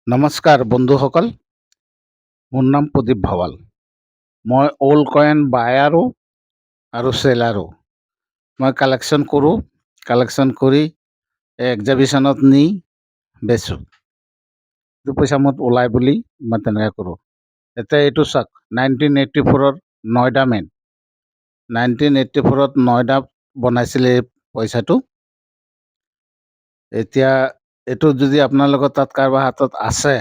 নমস্কাৰ বন্ধুসকল, মোৰ নাম প্ৰদীপ ভাৱাল। মই অল্ড কইন বায়াৰো আৰু চেলাৰো। মই কালেকশ্যন কৰোঁ, কালেকশ্যন কৰি এক্সিবিশ্যনত নি বেচোঁ। দুপইচা মুঠ ওলাই বুলি মই তেনেকৈ কৰোঁ। এতিয়া এইটো চাওক, 1984ৰ নয়ডা মেন। 1984ত নয়ডা বনাইছিলে এই পইচাটো। এতিয়া এইটো যদি আপোনালোকৰ তাত কাৰোবাৰ হাতত আছে,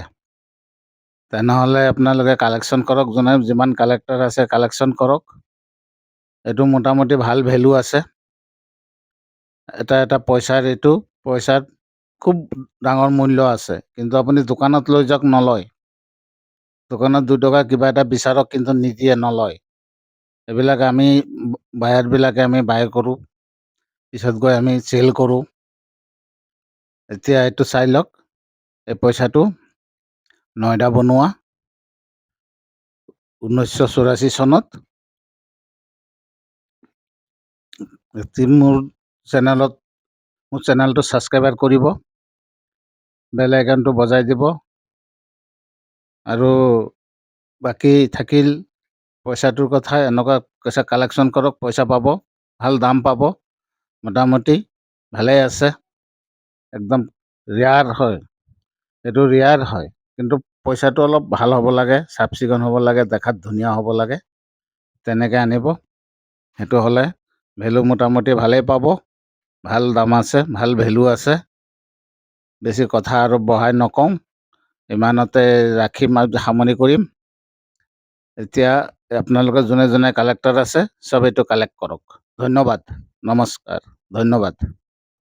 তেনেহ'লে আপোনালোকে কালেকশ্যন কৰক। যোনে যিমান কালেক্টৰ আছে কালেকশ্যন কৰক। এইটো মোটামুটি ভাল ভেলু আছে। এটা পইচাত খুব ডাঙৰ মূল্য আছে, কিন্তু আপুনি দোকানত লৈ যাওক, নলয়। দোকানত 2 টকা কিবা এটা বিচাৰক, কিন্তু নিদিয়ে, নলয়। এইবিলাক আমি বায়াৰবিলাকে আমি বাই কৰোঁ, পিছত গৈ আমি চেল কৰোঁ। এতিয়া এইটো চাই লওক, এই পইচাটো নয়ডা বনোৱা 1984 চনত। মোৰ চেনেলটো ছাবস্ক্ৰাইবাৰ কৰিব, বেল আইকনটো বজাই দিব, আৰু বাকী থাকিল পইচাটোৰ কথা। এনেকুৱা পইচা কালেকশ্যন কৰক, পইচা পাব, ভাল দাম পাব। মোটামুটি ভালেই আছে, একদম ৰেয়াৰ হয়। এইটো ৰেয়াৰ হয়, কিন্তু পইচাটো অলপ ভাল হ'ব লাগে, চাফ চিকুণ হ'ব লাগে, দেখাত ধুনীয়া হ'ব লাগে। তেনেকৈ আনিব। সেইটো হ'লে ভেলু মোটামুটি ভালেই পাব, ভাল দাম আছে, ভাল ভেলু আছে। বেছি কথা আৰু বঢ়াই নকওঁ, ইমানতে ৰাখিম আৰু সামৰণি কৰিম। এতিয়া আপোনালোকে যোনে যোনে কালেক্টৰ আছে, চব এইটো কালেক্ট কৰক। ধন্যবাদ, নমস্কাৰ, ধন্যবাদ।